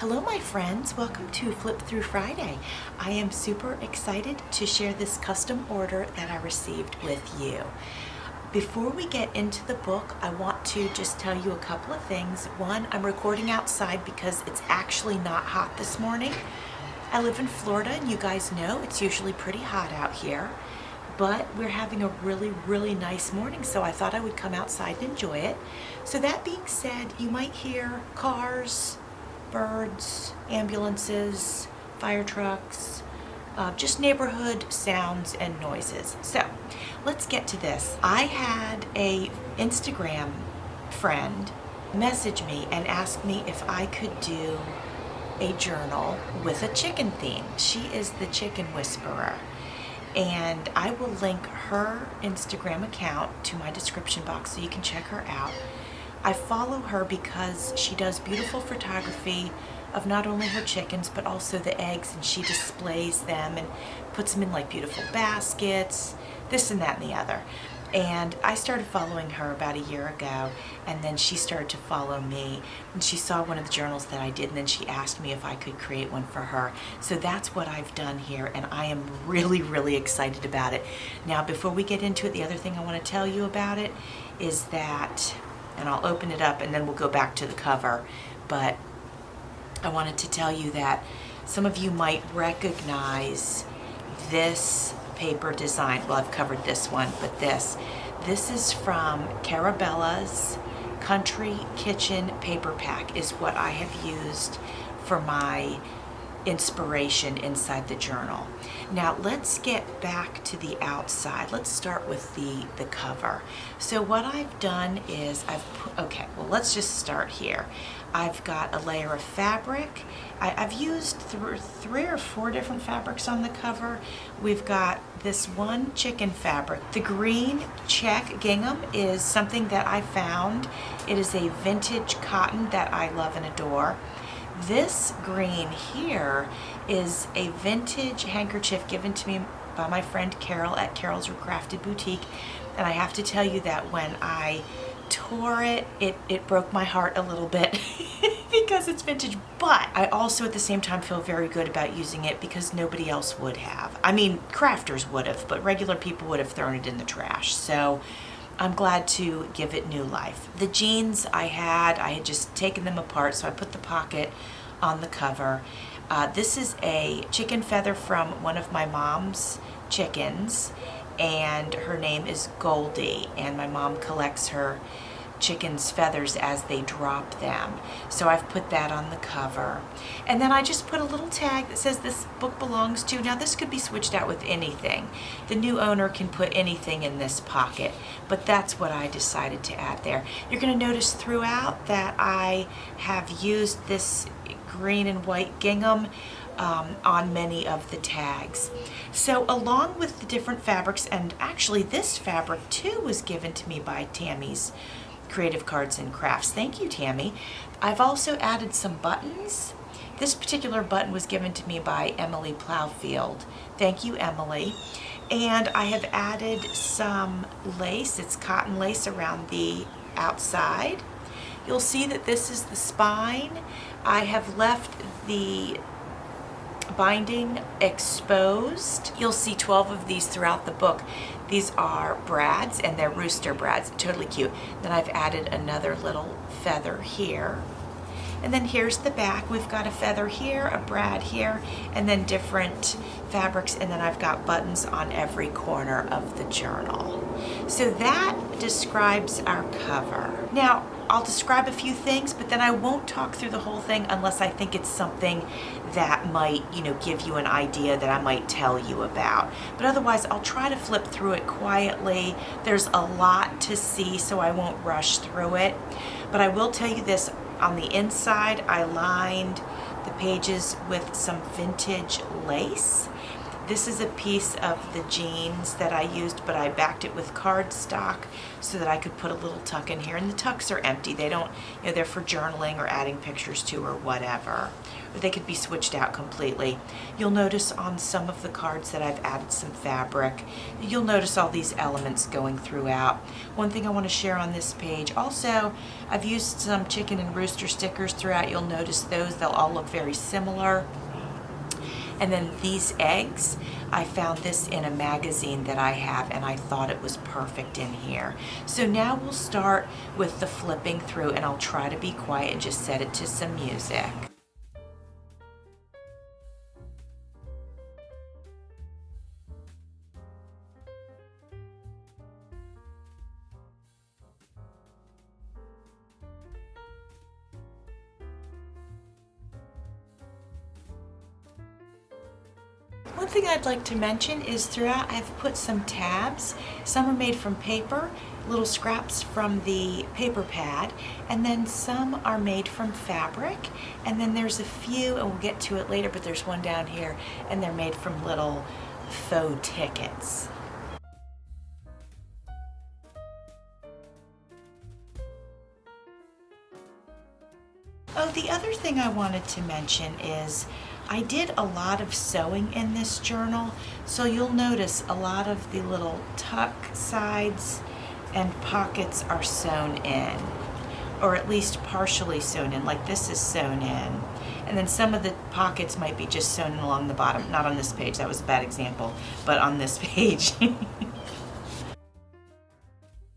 Hello my friends, welcome to Flip Through Friday. I am super excited to share this custom order that I received with you. Before we get into the book, I want to just tell you a couple of things. One, I'm recording outside because it's actually not hot this morning. I live in Florida and you guys know it's usually pretty hot out here, but we're having a really nice morning, so I thought I would come outside and enjoy it. So that being said, you might hear cars, birds, ambulances, fire trucks, just neighborhood sounds and noises. So let's get to this. I had a Instagram friend message me and ask me if I could do a journal with a chicken theme. She is the Chicken Whisperer, and I will link her Instagram account to my description box so you can check her out. I follow her because she does beautiful photography of not only her chickens but also the eggs, and she displays them and puts them in like beautiful baskets, this and that and the other. And I started following her about a year ago, and then she started to follow me, and she saw one of the journals that I did, and then she asked me if I could create one for her. So that's what I've done here, and I am really excited about it. Now before we get into it, the other thing I want to tell you about it is that, and I'll open it up and then we'll go back to the cover, but I wanted to tell you that some of you might recognize this paper design. Well, I've covered this one, but this is from Carta Bella's Country Kitchen paper pack is what I have used for my inspiration inside the journal. Now let's get back to the outside. Let's start with the cover. So what I've done is let's just start here. I've got a layer of fabric. I've used three or four different fabrics on the cover. We've got this one chicken fabric. The green check gingham is something that I found. It is a vintage cotton that I love and adore. This green here is a vintage handkerchief given to me by my friend Carol at Carol's Recrafted Boutique, and I have to tell you that when I tore it, it broke my heart a little bit because it's vintage, but I also at the same time feel very good about using it because nobody else would have. I mean, crafters would have, but regular people would have thrown it in the trash. So I'm glad to give it new life. The jeans I had just taken them apart, so I put the pocket on the cover. This is a chicken feather from one of my mom's chickens, and her name is Goldie, and my mom collects her chickens' feathers as they drop them. So I've put that on the cover. And then I just put a little tag that says this book belongs to. Now this could be switched out with anything. The new owner can put anything in this pocket, but that's what I decided to add there. You're going to notice throughout that I have used this green and white gingham on many of the tags. So along with the different fabrics, and actually this fabric too was given to me by Tammy's Creative Cards and Crafts. Thank you, Tammy. I've also added some buttons. This particular button was given to me by Emily Plowfield. Thank you, Emily. And I have added some lace. It's cotton lace around the outside. You'll see that this is the spine. I have left the binding exposed. You'll see 12 of these throughout the book. These are brads, and they're rooster brads, totally cute. Then I've added another little feather here. And then here's the back. We've got a feather here, a brad here, and then different fabrics, and then I've got buttons on every corner of the journal. So that describes our cover. Now, I'll describe a few things, but then I won't talk through the whole thing unless I think it's something that might, give you an idea that I might tell you about. But otherwise, I'll try to flip through it quietly. There's a lot to see, so I won't rush through it. But I will tell you this, on the inside, I lined the pages with some vintage lace. This is a piece of the jeans that I used, but I backed it with cardstock so that I could put a little tuck in here. And the tucks are empty. They don't, they're for journaling or adding pictures to or whatever. or they could be switched out completely. You'll notice on some of the cards that I've added some fabric. You'll notice all these elements going throughout. One thing I want to share on this page, also, I've used some chicken and rooster stickers throughout. You'll notice those, they'll all look very similar. And then these eggs, I found this in a magazine that I have, and I thought it was perfect in here. So now we'll start with the flipping through, and I'll try to be quiet and just set it to some music. One thing I'd like to mention is throughout I've put some tabs. Some are made from paper, little scraps from the paper pad, and then some are made from fabric, and then there's a few, and we'll get to it later, but there's one down here, and they're made from little faux tickets. Oh, the other thing I wanted to mention is I did a lot of sewing in this journal, so you'll notice a lot of the little tuck sides and pockets are sewn in, or at least partially sewn in, like this is sewn in. And then some of the pockets might be just sewn in along the bottom. Not on this page, that was a bad example, but on this page.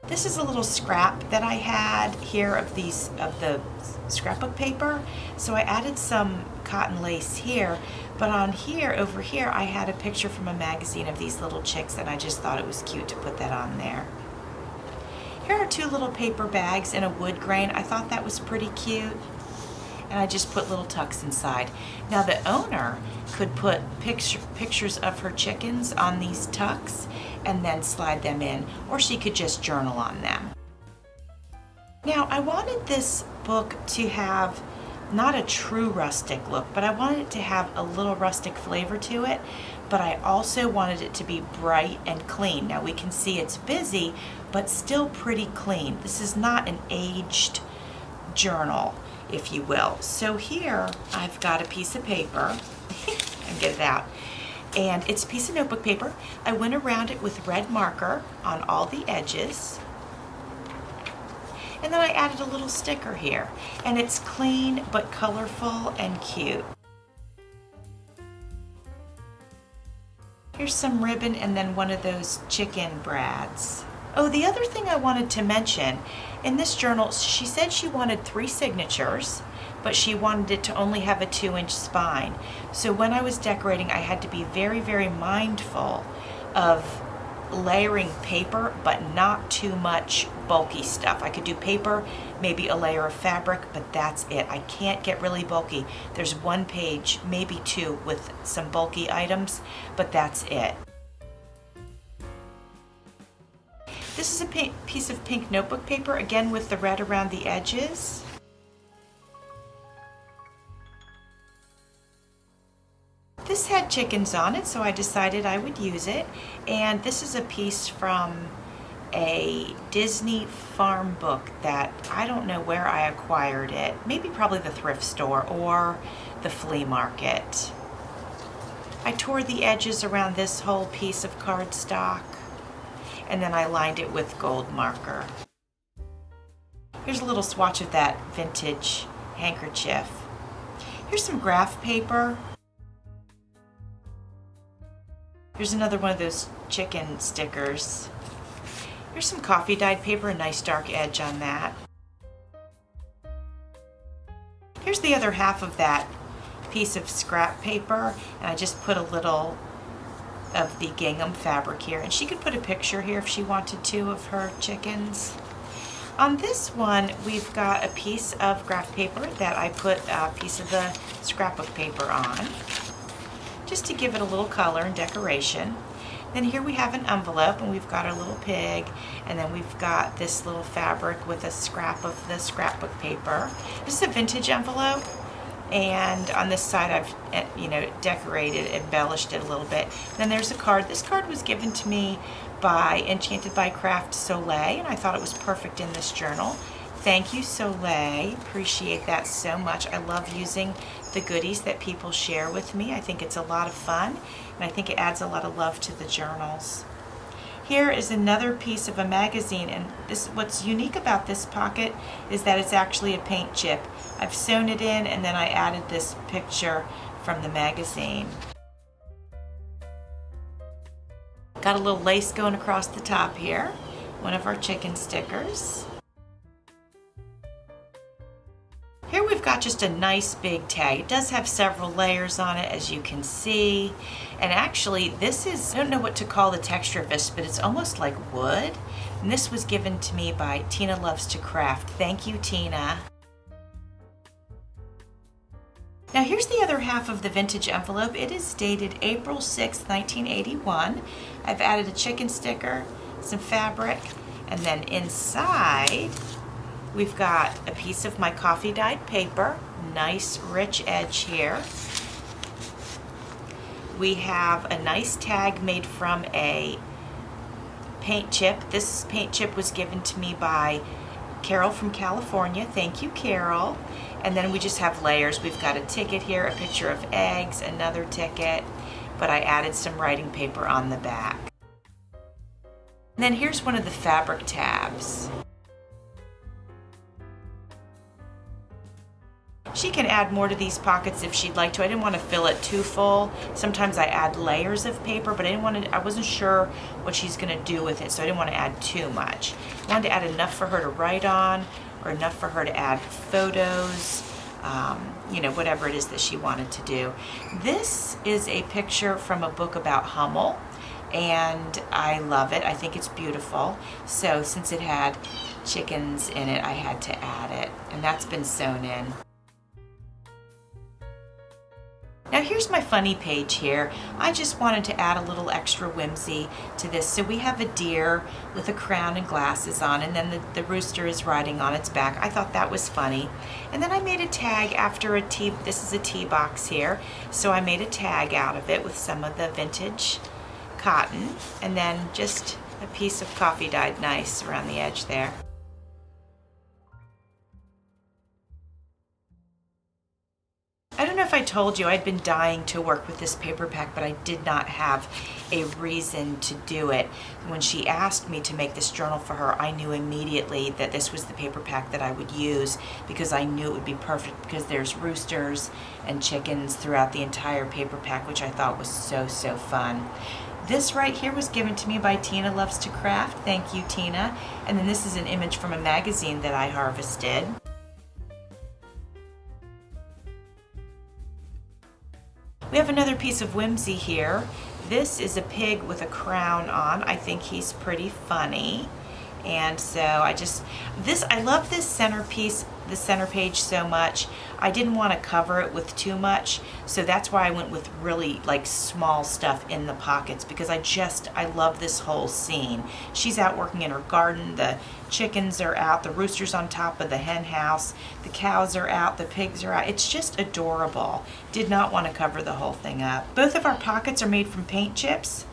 This is a little scrap that I had here of the scrapbook paper. So I added some cotton lace here, but on here, over here, I had a picture from a magazine of these little chicks, and I just thought it was cute to put that on there. Here are two little paper bags in a wood grain. I thought that was pretty cute, and I just put little tucks inside. Now the owner could put pictures of her chickens on these tucks and then slide them in, or she could just journal on them. Now I wanted this book to have not a true rustic look, but I wanted it to have a little rustic flavor to it, but I also wanted it to be bright and clean. Now we can see it's busy, but still pretty clean. This is not an aged journal, if you will. So here I've got a piece of paper, and get it out, and it's a piece of notebook paper. I went around it with red marker on all the edges, and then I added a little sticker here, and it's clean but colorful and cute. Here's some ribbon and then one of those chicken brads. Oh, the other thing I wanted to mention, in this journal, she said she wanted 3 signatures, but she wanted it to only have a 2-inch spine. So when I was decorating, I had to be very, very mindful of layering paper, but not too much bulky stuff. I could do paper, maybe a layer of fabric, but that's it. I can't get really bulky. There's 1 page, maybe 2 with some bulky items, but that's it. This is a piece of pink notebook paper, again with the red around the edges. This had chickens on it, so I decided I would use it. And this is a piece from a Disney farm book that I don't know where I acquired it. Maybe probably the thrift store or the flea market. I tore the edges around this whole piece of cardstock, and then I lined it with gold marker. Here's a little swatch of that vintage handkerchief. Here's some graph paper. Here's another one of those chicken stickers. Here's some coffee dyed paper, a nice dark edge on that. Here's the other half of that piece of scrap paper, and I just put a little of the gingham fabric here, and she could put a picture here if she wanted to of her chickens. On this one, we've got a piece of graph paper that I put a piece of the scrapbook paper on, just to give it a little color and decoration. Then here we have an envelope, and we've got our little pig, and then we've got this little fabric with a scrap of the scrapbook paper. This is a vintage envelope, and on this side I've decorated, embellished it a little bit. Then there's a card. This card was given to me by Enchanted by Craft Soleil, and I thought it was perfect in this journal. Thank you, Soleil. Appreciate that so much. I love using the goodies that people share with me. I think it's a lot of fun, and I think it adds a lot of love to the journals. Here is another piece of a magazine, and what's unique about this pocket is that it's actually a paint chip. I've sewn it in, and then I added this picture from the magazine. Got a little lace going across the top here, one of our chicken stickers. Here we've got just a nice big tag. It does have several layers on it, as you can see. And actually, this is, I don't know what to call the texture of this, but it's almost like wood. And this was given to me by Tina Loves to Craft. Thank you, Tina. Now here's the other half of the vintage envelope. It is dated April 6, 1981. I've added a chicken sticker, some fabric, and then inside, we've got a piece of my coffee dyed paper, nice rich edge here. We have a nice tag made from a paint chip. This paint chip was given to me by Carol from California. Thank you, Carol. And then we just have layers. We've got a ticket here, a picture of eggs, another ticket, but I added some writing paper on the back. And then here's one of the fabric tabs. She can add more to these pockets if she'd like to. I didn't want to fill it too full. Sometimes I add layers of paper, but I wasn't sure what she's going to do with it, so I didn't want to add too much. I wanted to add enough for her to write on, or enough for her to add photos, whatever it is that she wanted to do. This is a picture from a book about Hummel, and I love it. I think it's beautiful. So since it had chickens in it, I had to add it, and that's been sewn in. Now here's my funny page here. I just wanted to add a little extra whimsy to this. So we have a deer with a crown and glasses on, and then the rooster is riding on its back. I thought that was funny. And then I made a tag after this is a tea box here. So I made a tag out of it with some of the vintage cotton, and then just a piece of coffee dyed nice around the edge there. I don't know if I told you I'd been dying to work with this paper pack, but I did not have a reason to do it. When she asked me to make this journal for her, I knew immediately that this was the paper pack that I would use, because I knew it would be perfect, because there's roosters and chickens throughout the entire paper pack, which I thought was so, so fun. This right here was given to me by Tina Loves to Craft. Thank you, Tina. And then this is an image from a magazine that I harvested. We have another piece of whimsy here. This is a pig with a crown on. I think he's pretty funny. And so I love this centerpiece, the center page so much. I didn't want to cover it with too much, so that's why I went with really like small stuff in the pockets, because I love this whole scene. She's out working in her garden, the chickens are out, the rooster's on top of the hen house, the cows are out, the pigs are out. It's just adorable. Did not want to cover the whole thing up. Both of our pockets are made from paint chips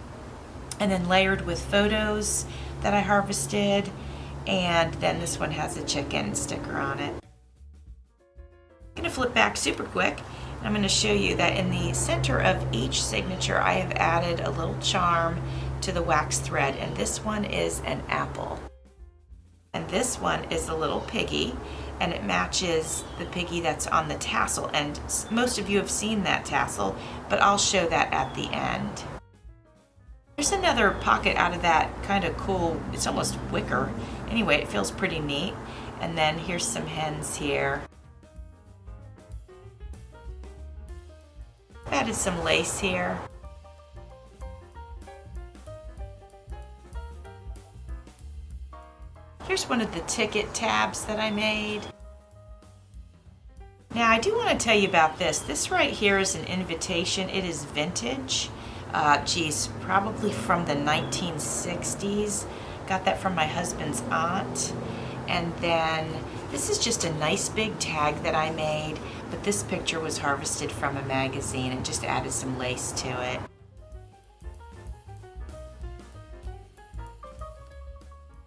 and then layered with photos that I harvested, and then this one has a chicken sticker on it. I'm going to flip back super quick, and I'm going to show you that in the center of each signature I have added a little charm to the wax thread, and this one is an apple. And this one is a little piggy, and it matches the piggy that's on the tassel, and most of you have seen that tassel, but I'll show that at the end. There's another pocket out of that kind of cool, it's almost wicker. Anyway, it feels pretty neat. And then here's some hens here. I've added some lace here. Here's one of the ticket tabs that I made. Now I do want to tell you about this. This right here is an invitation. It is vintage. Probably from the 1960s. Got that from my husband's aunt. And then this is just a nice big tag that I made, but this picture was harvested from a magazine and just added some lace to it.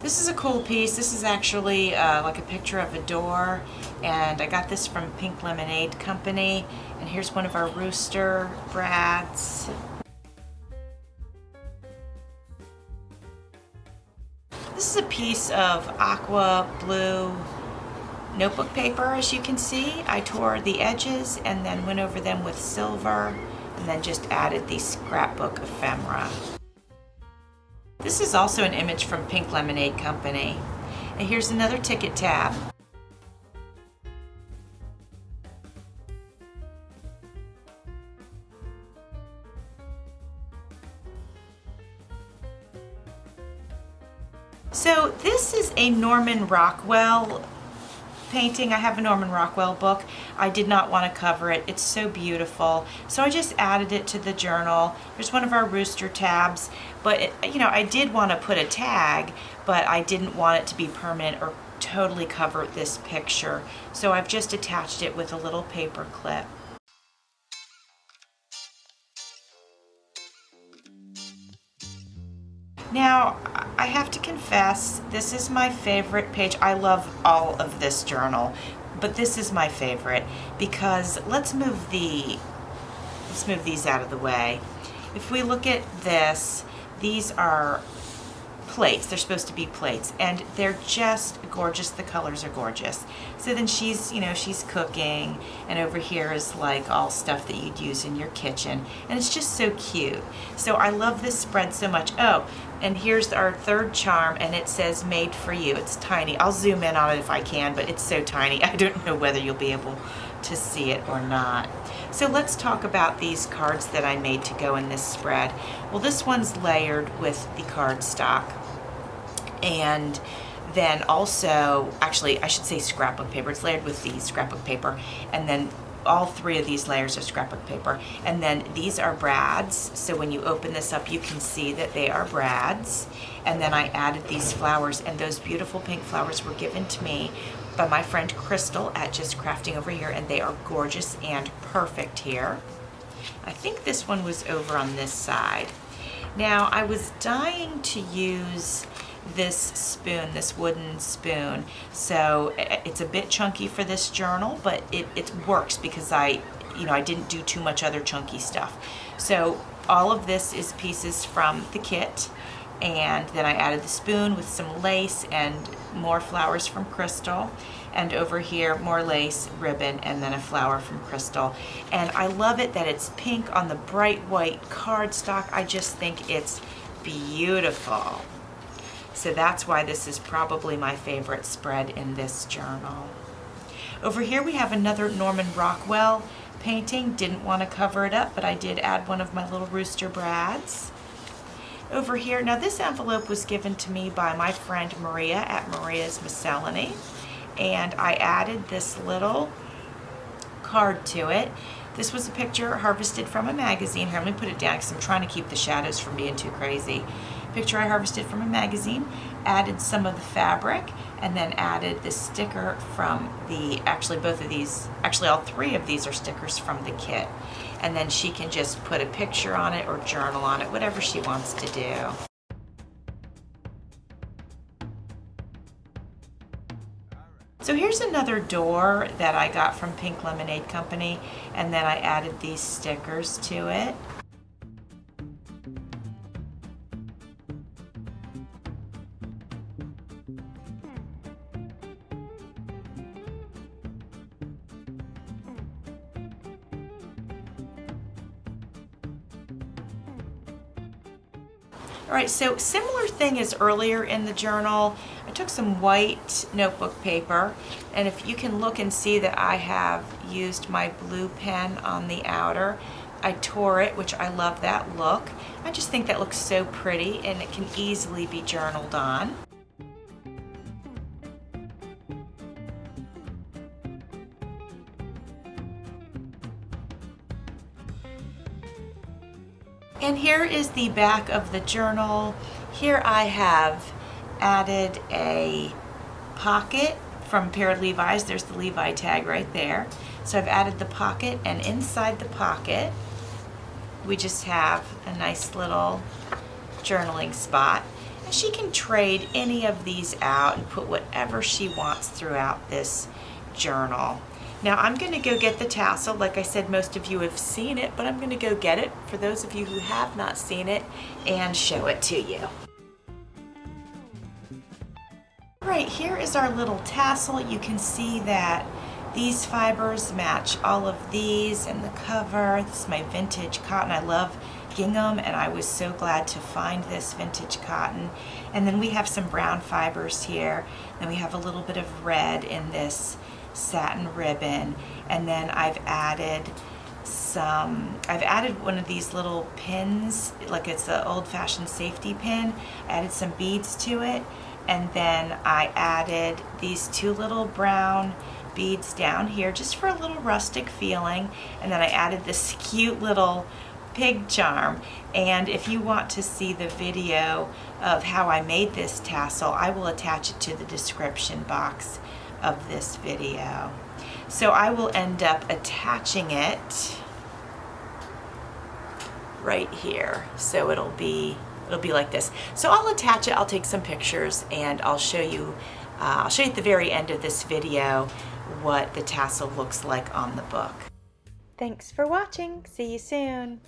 This is a cool piece. This is actually like a picture of a door, and I got this from Pink Lemonade Company. And here's one of our rooster brads. This is a piece of aqua blue notebook paper, as you can see. I tore the edges and then went over them with silver and then just added the scrapbook ephemera. This is also an image from Pink Lemonade Company. And here's another ticket tab. So this is a Norman Rockwell painting. I have a Norman Rockwell book. I did not want to cover it. It's so beautiful. So I just added it to the journal. There's one of our rooster tabs, but I did want to put a tag, but I didn't want it to be permanent or totally cover this picture. So I've just attached it with a little paper clip. Now, I have to confess, this is my favorite page. I love all of this journal, but this is my favorite because let's move these out of the way. If we look at this, these are plates. They're supposed to be plates, and they're just gorgeous. The colors are gorgeous. So then she's cooking, and over here is like all stuff that you'd use in your kitchen, and it's just so cute. So I love this spread so much. Oh, and here's our third charm, and it says made for you. It's tiny. I'll zoom in on it if I can, but it's so tiny. I don't know whether you'll be able to see it or not. So let's talk about these cards that I made to go in this spread. Well, this one's layered with the cardstock. And then also, actually, I should say scrapbook paper. It's layered with the scrapbook paper. And then all three of these layers are scrapbook paper. And then these are brads. So when you open this up, you can see that they are brads. And then I added these flowers, and those beautiful pink flowers were given to me by my friend Crystal at Just Crafting over here, and they are gorgeous and perfect here. I think this one was over on this side. Now, I was dying to use this spoon, this wooden spoon. So it's a bit chunky for this journal, but it works because I didn't do too much other chunky stuff. So all of this is pieces from the kit, and then I added the spoon with some lace and more flowers from Crystal, and over here more lace, ribbon, and then a flower from Crystal. And I love it that it's pink on the bright white cardstock. I just think it's beautiful. So that's why this is probably my favorite spread in this journal. Over here we have another Norman Rockwell painting. Didn't want to cover it up, but I did add one of my little rooster brads. Over here, now this envelope was given to me by my friend Maria at Maria's Miscellany, and I added this little card to it. This was a picture harvested from a magazine. Here, let me put it down because I'm trying to keep the shadows from being too crazy. Picture I harvested from a magazine, added some of the fabric, and then added this sticker from all three of these are stickers from the kit. And then she can just put a picture on it or journal on it, whatever she wants to do. So here's another door that I got from Pink Lemonade Company, and then I added these stickers to it. All right, so similar thing as earlier in the journal. I took some white notebook paper, and if you can look and see that I have used my blue pen on the outer. I tore it, which I love that look. I just think that looks so pretty, and it can easily be journaled on. And here is the back of the journal. Here I have added a pocket from a pair of Levi's. There's the Levi tag right there. So I've added the pocket, and inside the pocket we just have a nice little journaling spot. she can trade any of these out and put whatever she wants throughout this journal. Now I'm going to go get the tassel. Like I said, most of you have seen it, but I'm going to go get it for those of you who have not seen it and show it to you. All right, here is our little tassel. You can see that these fibers match all of these and the cover. This is my vintage cotton. I love gingham, and I was so glad to find this vintage cotton. And then we have some brown fibers here, and we have a little bit of red in this satin ribbon. And then I've added one of these little pins, like it's the old-fashioned safety pin. I added some beads to it, and then I added these two little brown beads down here just for a little rustic feeling. And then I added this cute little pig charm. And if you want to see the video of how I made this tassel, I will attach it to the description box of this video. So I will end up attaching it right here. So it'll be like this. So I'll attach it, I'll take some pictures, and I'll show you at the very end of this video what the tassel looks like on the book. Thanks for watching. See you soon.